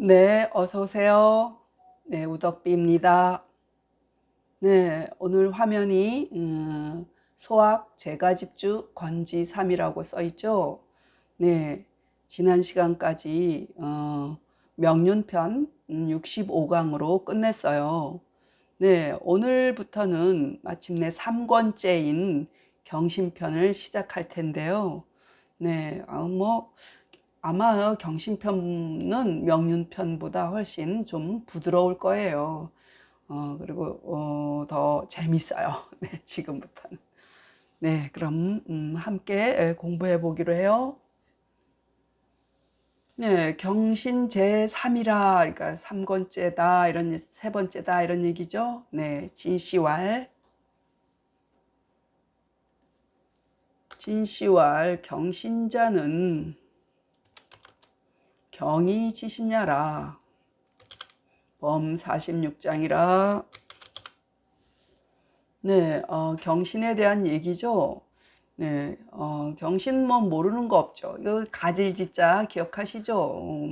네, 어서 오세요. 네, 우덕비입니다. 네, 오늘 화면이 소학 제과집주 건지 3이라고 써 있죠. 네, 지난 시간까지 명륜편 65강으로 끝냈어요. 네, 오늘부터는 마침내 3권째인 경신편을 시작할 텐데요. 네, 아마 경신편은 명륜편보다 훨씬 좀 부드러울 거예요. 그리고 더 재밌어요. 네, 지금부터는. 네, 그럼 함께 공부해 보기로 해요. 네, 경신 제3이라, 그러니까 3권째다, 이런, 세 번째다, 이런 얘기죠. 네, 진시왈, 경신자는 경이 지시냐라, 범 46장이라. 네, 경신에 대한 얘기죠. 네, 경신 뭐 모르는 거 없죠. 이거 가질지자 기억하시죠?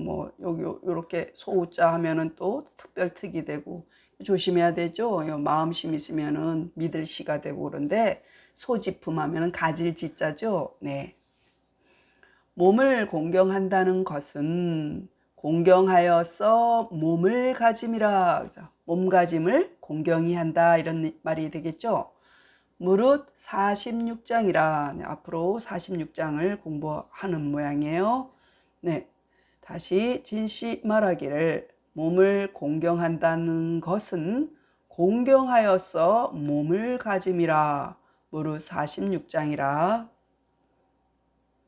뭐 여기 요렇게 소우자 하면은 또 특별특이 되고 조심해야 되죠. 마음심 있으면은 믿을 시가 되고 그런데 소지품 하면은 가질지자죠. 네. 몸을 공경한다는 것은 공경하여서 몸을 가짐이라. 몸가짐을 공경히 한다 이런 말이 되겠죠. 무릇 46장이라. 앞으로 46장을 공부하는 모양이에요. 네, 다시 진시 말하기를 몸을 공경한다는 것은 공경하여서 몸을 가짐이라. 무릇 46장이라.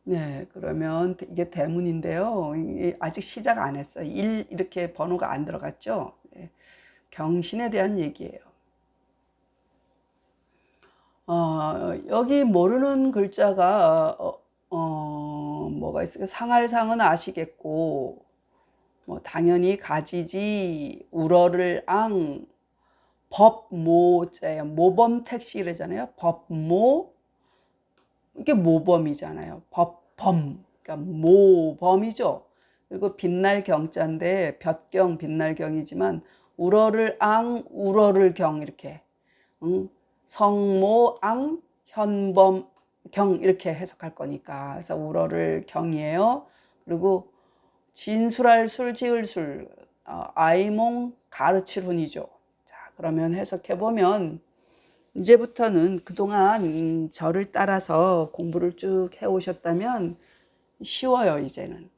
네, 그러면 이게 대문인데요. 아직 시작 안 했어요. 1 이렇게 번호가 안 들어갔죠. 네, 경신에 대한 얘기예요. 여기 모르는 글자가 뭐가 있을까? 상할상은 아시겠고, 뭐 당연히 가지지, 우러를 앙, 법모자예요. 모범택시 이러잖아요. 법모, 이게 모범이잖아요. 법범, 그러니까 모범이죠. 그리고 빛날 경자인데 볕경, 빛날 경이지만 우러를 앙, 우러를 경 이렇게. 성모앙 현범 경 이렇게 해석할 거니까. 그래서 우러를 경이에요. 그리고 진술할 술 지을 술, 아이몽 가르칠 훈이죠. 자, 그러면 해석해 보면 이제부터는 그동안 저를 따라서 공부를 쭉 해오셨다면 쉬워요. 이제는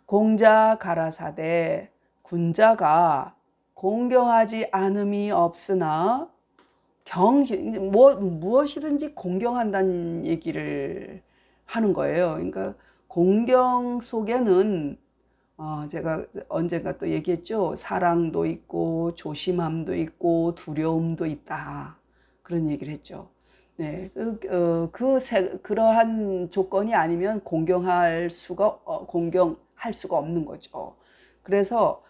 공자 가라사대 군자가 공경하지 않음이 없으나 무엇이든지 공경한다는 얘기를 하는 거예요. 그러니까 공경 속에는 제가 언젠가 또 얘기했죠. 사랑도 있고 조심함도 있고 두려움도 있다. 그런 얘기를 했죠. 네, 그러한 조건이 아니면 공경할 수가 없는 거죠. 그래서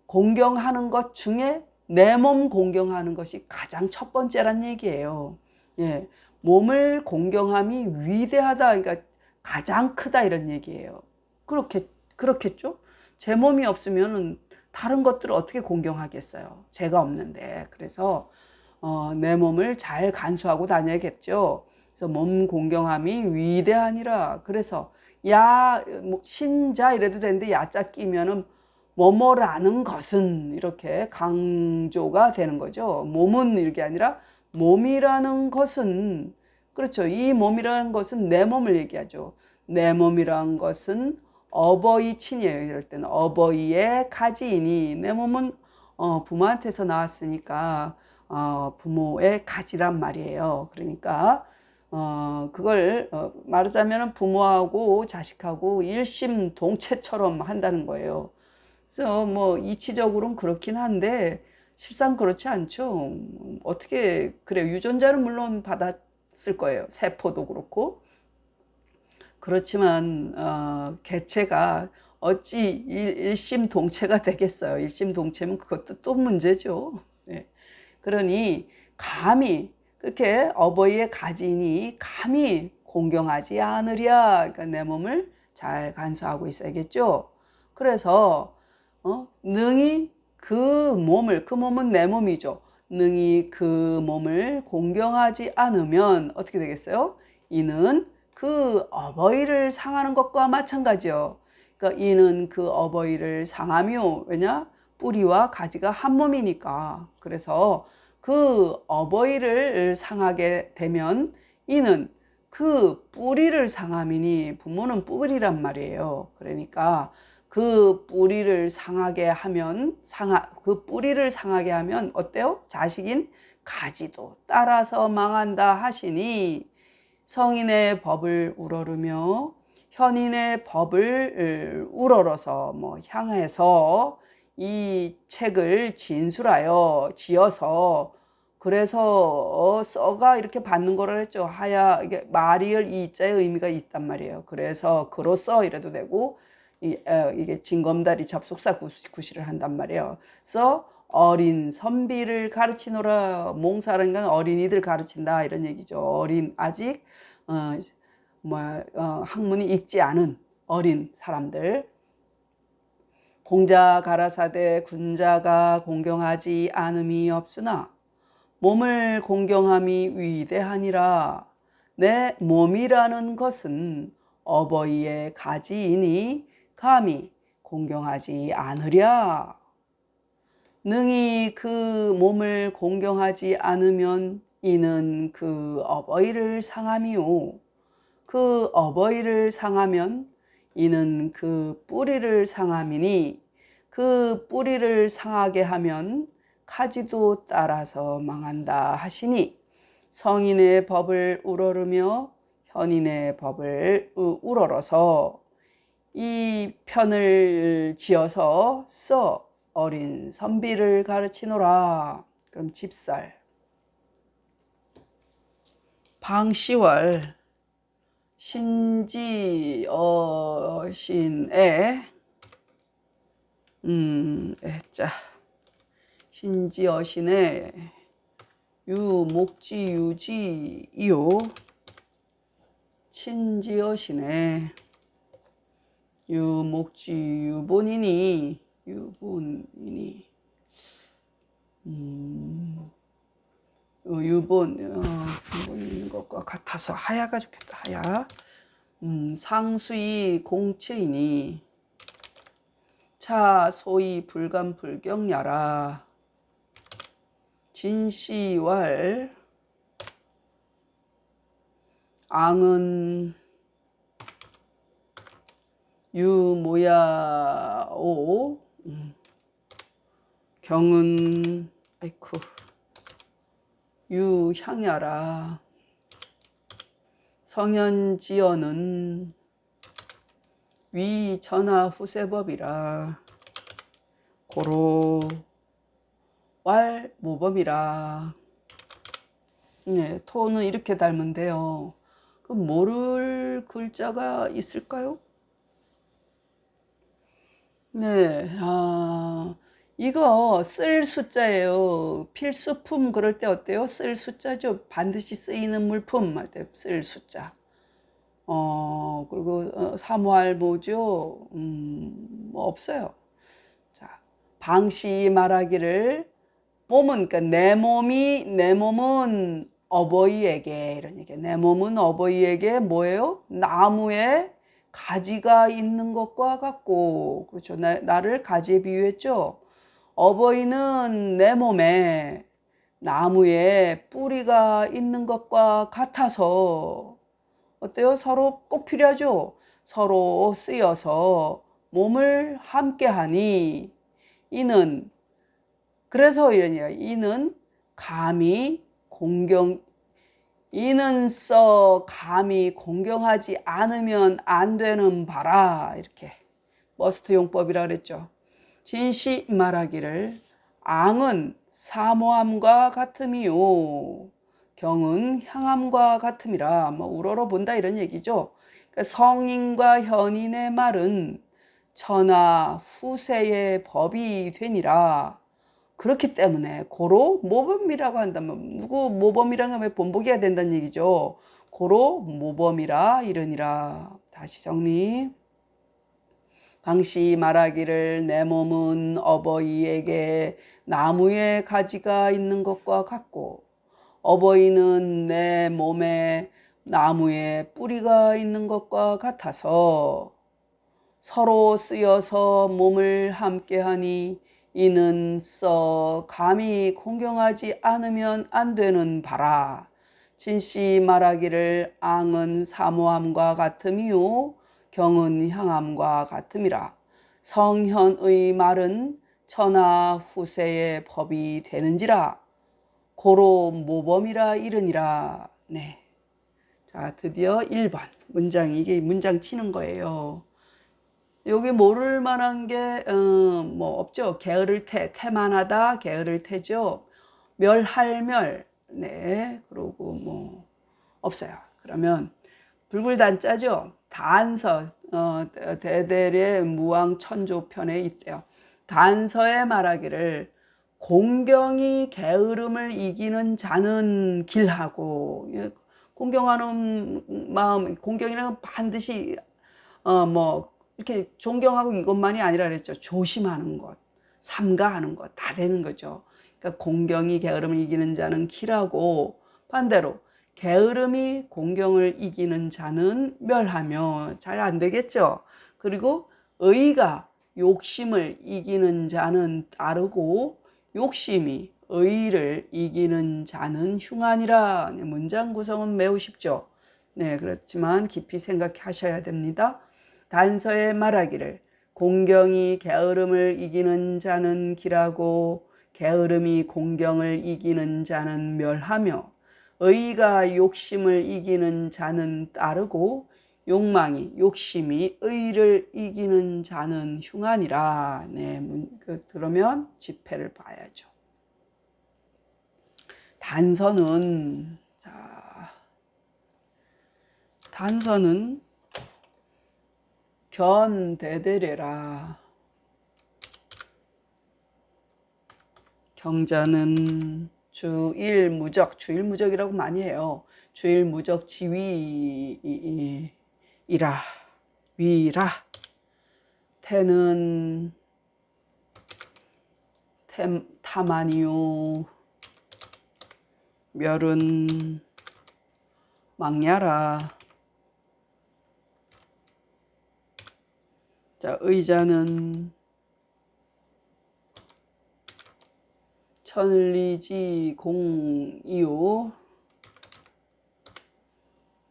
공경하는 것 중에 내 몸 공경하는 것이 가장 첫 번째란 얘기예요. 예, 몸을 공경함이 위대하다, 그러니까 가장 크다 이런 얘기예요. 그렇겠죠? 제 몸이 없으면 다른 것들을 어떻게 공경하겠어요? 제가 없는데. 그래서 내 몸을 잘 간수하고 다녀야겠죠. 그래서 몸 공경함이 위대하니라. 그래서 신자 이래도 되는데 야자 끼면은 뭐뭐라는 것은 이렇게 강조가 되는 거죠. 몸은 이렇게 아니라 몸이라는 것은, 그렇죠. 이 몸이라는 것은 내 몸을 얘기하죠. 내 몸이라는 것은 어버이 친이에요. 이럴 때는 어버이의 가지이니, 내 몸은 부모한테서 나왔으니까 부모의 가지란 말이에요. 그러니까 그걸 말하자면 부모하고 자식하고 일심동체처럼 한다는 거예요. 그래서 뭐 이치적으로는 그렇긴 한데 실상 그렇지 않죠. 어떻게 그래요? 유전자는 물론 받았을 거예요. 세포도 그렇고. 그렇지만 개체가 어찌 일심동체가 되겠어요. 일심동체면 그것도 또 문제죠. 네. 그러니 감히 그렇게 어버이의 가진이 감히 공경하지 않으랴. 그러니까 내 몸을 잘 간수하고 있어야겠죠. 그래서 능히 그 몸은 내 몸이죠. 능히 그 몸을 공경하지 않으면 어떻게 되겠어요? 이는 그 어버이를 상하는 것과 마찬가지요. 그러니까 이는 그 어버이를 상하며, 왜냐? 뿌리와 가지가 한 몸이니까. 그래서 그 어버이를 상하게 되면 이는 그 뿌리를 상함이니, 부모는 뿌리란 말이에요. 그러니까 그 뿌리를 상하게 하면 그 뿌리를 상하게 하면 어때요? 자식인 가지도 따라서 망한다 하시니, 성인의 법을 우러르며 현인의 법을 우러러서 향해서 이 책을 진술하여 지어서, 그래서 써가 이렇게 받는 거를 했죠. 하야, 이게 말이을 이자의 의미가 있단 말이에요. 그래서 그로써 이래도 되고, 이게 징검다리 접속사 구시를 한단 말이에요. 그래서 어린 선비를 가르치노라. 몽사라는 건 어린이들 가르친다 이런 얘기죠. 어린, 아직 학문이 익지 않은 어린 사람들. 공자 가라사대 군자가 공경하지 않음이 없으나 몸을 공경함이 위대하니라. 내 몸이라는 것은 어버이의 가지이니 감히 공경하지 않으랴. 능히 그 몸을 공경하지 않으면 이는 그 어버이를 상함이요. 그 어버이를 상하면 이는 그 뿌리를 상함이니, 그 뿌리를 상하게 하면 가지도 따라서 망한다 하시니, 성인의 법을 우러르며 현인의 법을 우러러서 이 편을 지어서 써 어린 선비를 가르치노라. 그럼 집살. 방시월 신지어신의 자 신지어신의 유목지유지이요 친지어신의 유목지유본이니 유본이니 유본인 것과 같아서 하야가 좋겠다. 하야. 상수이 공체이니 차 소위 불감불경야라. 진시왈 앙은 유모야오 경은 아이쿠 유향야라. 성현지어는 위전하 후세법이라. 고로 왈 모법이라. 네, 토는 이렇게 닮으면 돼요. 그럼 모를 글자가 있을까요? 네, 이거 쓸 숫자예요. 필수품 그럴 때 어때요? 쓸 숫자죠. 반드시 쓰이는 물품 할 때 쓸 숫자. 그리고 사무할 뭐죠? 뭐 없어요. 자, 방시 말하기를 몸은, 그러니까 내 몸은 어버이에게, 이런 얘기. 내 몸은 어버이에게 뭐예요? 나무에 가지가 있는 것과 같고, 그렇죠. 나를 가지에 비유했죠. 어버이는 내 몸에 나무에 뿌리가 있는 것과 같아서 어때요? 서로 꼭 필요하죠. 서로 쓰여서 몸을 함께 하니 이는, 그래서 이런 얘기야. 이는 감히 이는 감히 공경하지 않으면 안 되는 바라. 이렇게 머스트 용법이라 그랬죠. 진시 말하기를 앙은 사모함과 같음이요 경은 향함과 같음이라. 우러러 본다 이런 얘기죠. 그러니까 성인과 현인의 말은 천하 후세의 법이 되니라. 그렇기 때문에 고로 모범이라고 한다면, 누구 모범이라는 왜 본보기가 된다는 얘기죠. 고로 모범이라 이르니라. 다시 정리. 방시 말하기를 내 몸은 어버이에게 나무에 가지가 있는 것과 같고 어버이는 내 몸에 나무에 뿌리가 있는 것과 같아서 서로 쓰여서 몸을 함께하니 이는 써 감히 공경하지 않으면 안 되는 바라. 진씨 말하기를 앙은 사모함과 같음이요 경은 향함과 같음이라. 성현의 말은 천하 후세의 법이 되는지라. 고로 모범이라 이르니라. 네. 자, 드디어 1번 문장, 이게 문장 치는 거예요. 여기 모를 만한 게 뭐 없죠. 게으를 태만하다, 게으를 태죠. 멸할 네, 그러고 뭐 없어요. 그러면 불굴단자죠. 단서 대대의 무왕천조편에 있대요. 단서에 말하기를 공경이 게으름을 이기는 자는 길하고, 공경하는 마음, 공경이란 반드시 뭐 이렇게 존경하고 이것만이 아니라 그랬죠. 조심하는 것, 삼가하는 것 다 되는 거죠. 그러니까 공경이 게으름을 이기는 자는 길하고, 반대로 게으름이 공경을 이기는 자는 멸하며, 잘 안 되겠죠. 그리고 의가 욕심을 이기는 자는 따르고 욕심이 의를 이기는 자는 흉하니라. 문장 구성은 매우 쉽죠. 네, 그렇지만 깊이 생각하셔야 됩니다. 단서에 말하기를 공경이 게으름을 이기는 자는 길하고 게으름이 공경을 이기는 자는 멸하며 의가 욕심을 이기는 자는 따르고 욕심이 의를 이기는 자는 흉하니라. 네, 그러면 지폐를 봐야죠. 단서는 견대대래라. 경자는 주일무적이라고 많이 해요. 주일무적 지위이라 위라. 태는 타만이요 멸은 망야라. 자, 의자는 천리지 공이요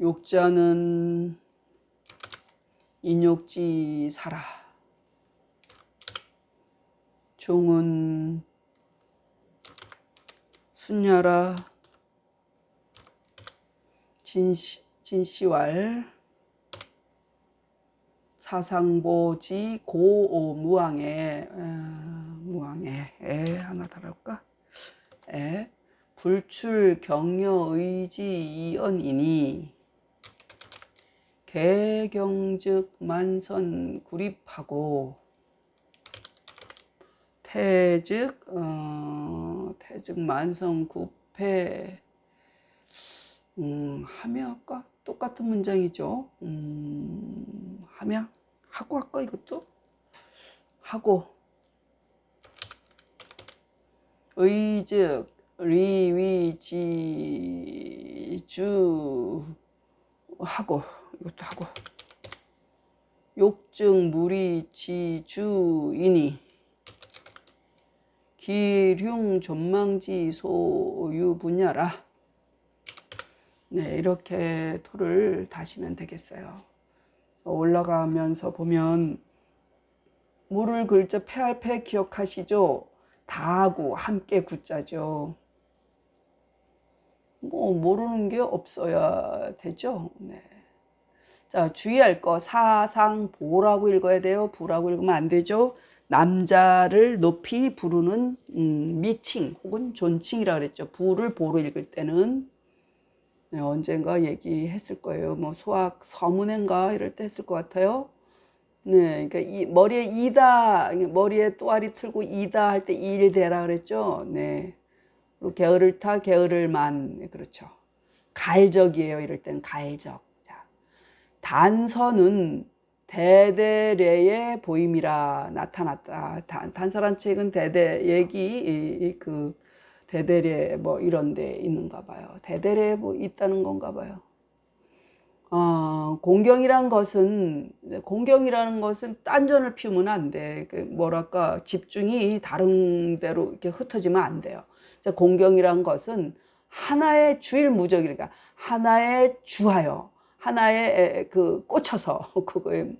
욕자는 인욕지 사라. 종은 순야라. 진시왈 사상보지 고무왕에 하나 달아볼까? 불출 경여 의지 이언이니 개경즉 만선 구립하고 태즉 만선 구패 하며 할까? 똑같은 문장이죠. 하며 하고 할까? 이것도 하고 의즉 리위지주 하고 이것도 하고 욕증 무리지주이니 기흉 존망지 소유 분야라. 네, 이렇게 토를 다시면 되겠어요. 올라가면서 보면 물을 글자 패할 패 기억하시죠? 다하고 함께 구자죠. 뭐 모르는 게 없어야 되죠. 네. 자, 주의할 거 사상보라고 읽어야 돼요. 부라고 읽으면 안 되죠. 남자를 높이 부르는 미칭 혹은 존칭이라 그랬죠. 부를 보로 읽을 때는. 네, 언젠가 얘기했을 거예요. 뭐 소학 서문회인가 이럴 때 했을 것 같아요. 네, 그러니까 머리에 이다, 머리에 또아리 틀고 이다 할 때 일대라 그랬죠. 네, 그리고 게으를 타, 게으를 만, 네, 그렇죠. 갈적이에요. 이럴 때는 갈적. 자, 단서는 대대례의 보임이라 나타났다. 단설한 책은 대대 얘기 그 대대례 뭐 이런 데 있는가 봐요. 대대례 뭐 있다는 건가 봐요. 공경이란 것은 공경이라는 것은 딴전을 피우면 안 돼. 그 뭐랄까 집중이 다른 데로 이렇게 흩어지면 안 돼요. 공경이란 것은 하나의 주일무적이니까 하나에 주하여 하나에 그 꽂혀서 그거에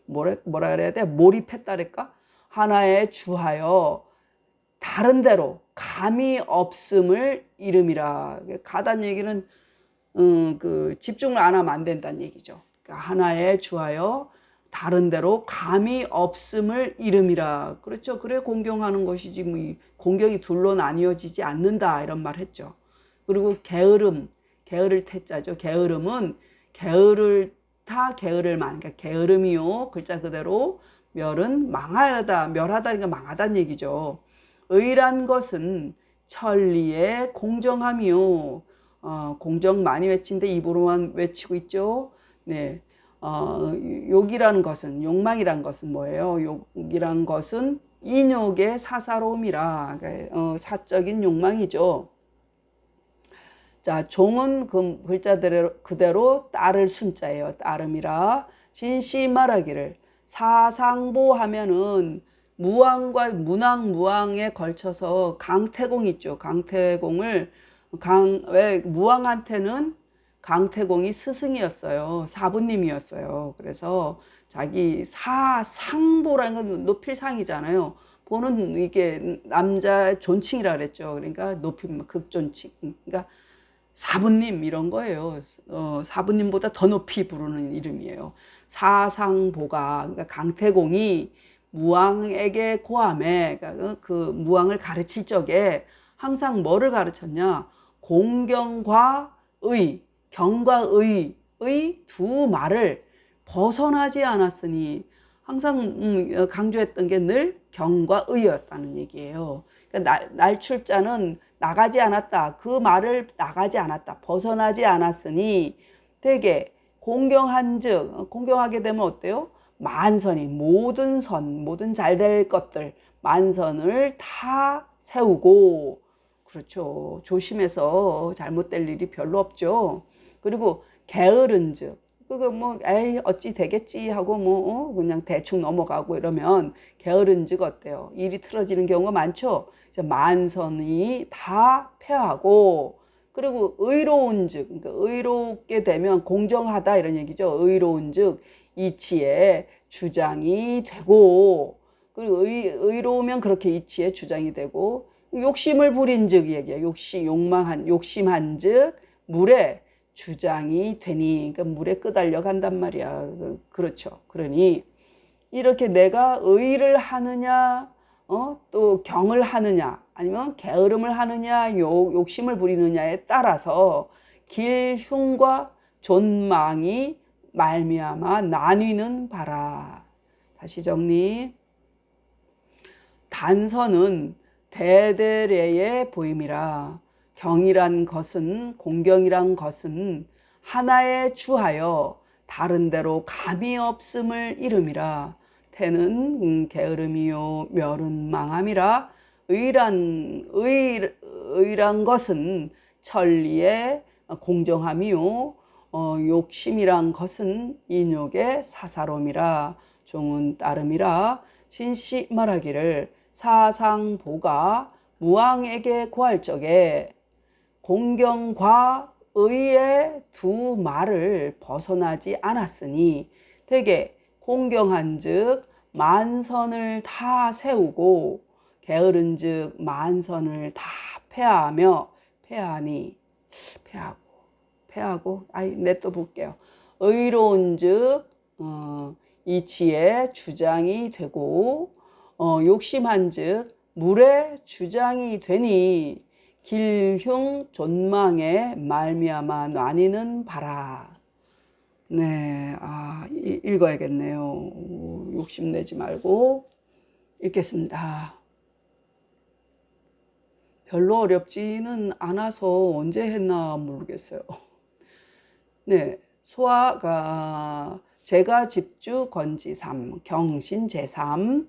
뭐라 그래야 돼? 몰입했다랄까? 하나에 주하여 다른 데로 감이 없음을 이름이라. 가단 얘기는 그 집중을 안 하면 안 된다는 얘기죠. 그러니까 하나에 주하여 다른 데로 감이 없음을 이름이라. 그렇죠. 그래 공경하는 것이지 뭐 공경이 둘로 나뉘어지지 않는다 이런 말 했죠. 그리고 게으름, 게으를 태자죠. 게으름은 게으를 타 게으를 만, 그러니까 게으름이요 글자 그대로 멸은 망하다, 멸하다 그러니까 망하다는 얘기죠. 의란 것은 천리의 공정함이요. 공정 많이 외친데 입으로만 외치고 있죠. 네. 욕이라는 것은, 욕망이란 것은 뭐예요? 욕이란 것은 인욕의 사사로움이라, 사적인 욕망이죠. 자, 종은 그 글자 그대로 따를 순자예요. 따름이라. 진시 말하기를 사상보 하면은 무왕과 문왕 무왕에 걸쳐서 강태공 있죠. 강태공을 왜 무왕한테는 강태공이 스승이었어요. 사부님이었어요. 그래서 자기 사상보라는 건 높일 상이잖아요. 보는 이게 남자 존칭이라 그랬죠. 그러니까 높임 극존칭. 그러니까 사부님 이런 거예요. 사부님보다 더 높이 부르는 이름이에요. 사상보가 그러니까 강태공이 무왕에게 고함에 그러니까 그 무왕을 가르칠 적에 항상 뭐를 가르쳤냐? 공경과 의, 경과 의의 두 말을 벗어나지 않았으니 항상 강조했던 게 늘 경과 의였다는 얘기예요. 그러니까 날출자는 나가지 않았다. 그 말을 나가지 않았다. 벗어나지 않았으니 되게 공경한즉 공경하게 되면 어때요? 만선이 모든 선, 모든 잘 될 것들 만선을 다 세우고 그렇죠. 조심해서 잘못될 일이 별로 없죠. 그리고 게으른즉 그거 뭐 에이 어찌 되겠지 하고 뭐 그냥 대충 넘어가고 이러면 게으른즉 어때요? 일이 틀어지는 경우가 많죠. 이제 만선이 다 패하고 그리고 의로운즉 그러니까 의롭게 되면 공정하다 이런 얘기죠. 의로운즉 이치에 주장이 되고 그리고 의로우면 그렇게 이치에 주장이 되고 욕심을 부린즉 얘기예요. 욕심한즉 물에 주장이 되니 그러니까 물에 끄달려 간단 말이야. 그렇죠. 그러니 이렇게 내가 의를 하느냐 또 경을 하느냐 아니면 게으름을 하느냐 욕심을 부리느냐에 따라서 길흉과 존망이 말미암아 나뉘는 바라. 다시 정리. 단서는 대대례의 보임이라. 경이란 것은 공경이란 것은 하나에 주하여 다른 데로 감이 없음을 이름이라. 태는 게으름이요 멸은 망함이라. 의란 것은 천리의 공정함이요 욕심이란 것은 인욕의 사사로움이라. 종은 따름이라. 진시 말하기를 사상보가 무왕에게 고할 적에 공경과 의의 두 말을 벗어나지 않았으니 되게 공경한즉 만선을 다 세우고 게으른즉 만선을 다 패하고 또 볼게요. 의로운즉 이치에 주장이 되고 욕심한즉 물에 주장이 되니 길흉 존망에 말미암아 나뉘는 바라. 네, 읽어야겠네요. 욕심내지 말고 읽겠습니다. 별로 어렵지는 않아서 언제 했나 모르겠어요. 네, 소화가 제가 집주 건지삼 경신 제3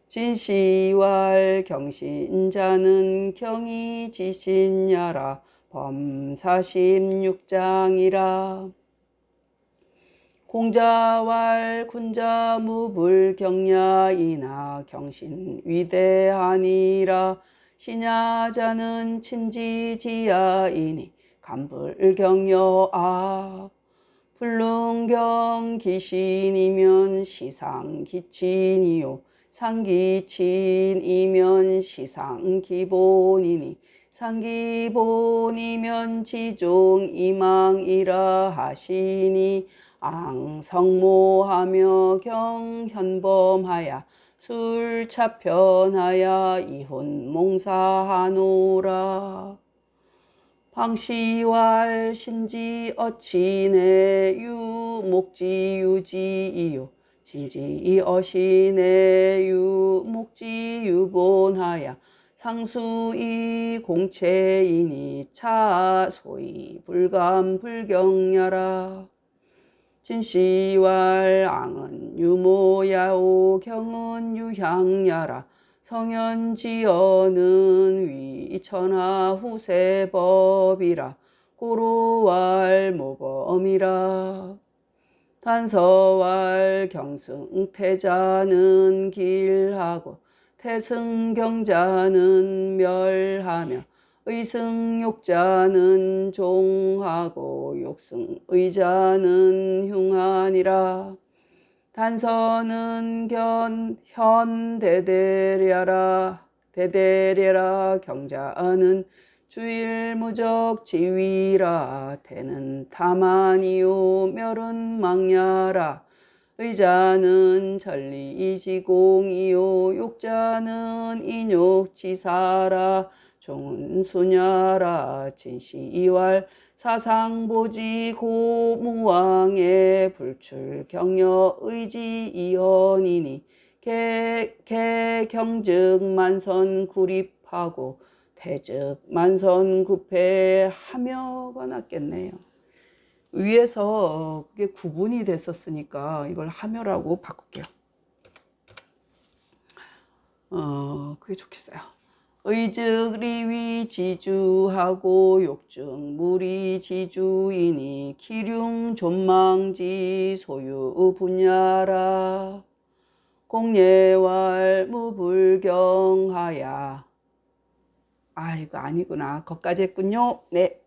진시왈 경신자는 경이 지신야라 범46장이라 공자왈 군자 무불경야이나 경신 위대하니라 신야자는 친지지야이니 간불경여아 불능경 기신이면 시상기친이요 상기친이면 시상기본이니 상기본이면 지종이망이라 하시니 앙성모하며 경현범하야 술차편하야 이훈몽사하노라 방시왈 신지 어치네 유목지유지이요 진지 어시네 유목지유본하야 상수이 공체이니 차소이 불감불경야라 진시왈 앙은 유모야오 경은 유향야라 성현지어는 위천하 후세법이라 고로왈 모범이라 단서왈 경승태자는 길하고 태승경자는 멸하며 의승욕자는 종하고 욕승의자는 흉하니라 단서는 현대대랴라 경자는 주일무적 지위라 대는 타만이요 멸은 망야라 의자는 전리이지공이요 욕자는 인욕지사라 종은 수냐라 진시이왈 사상보지 고무왕의 불출경여 의지이언이니 개경즉만선 구립하고 대즉만선 구패하며가 낫겠네요. 위에서 그게 구분이 됐었으니까 이걸 하며라고 바꿀게요. 그게 좋겠어요. 의즉 리위 지주하고 욕증 무리 지주이니 기륭 존망지 소유 분야라 공예왈 무불경하야 이거 아니구나. 거기까지 했군요. 네.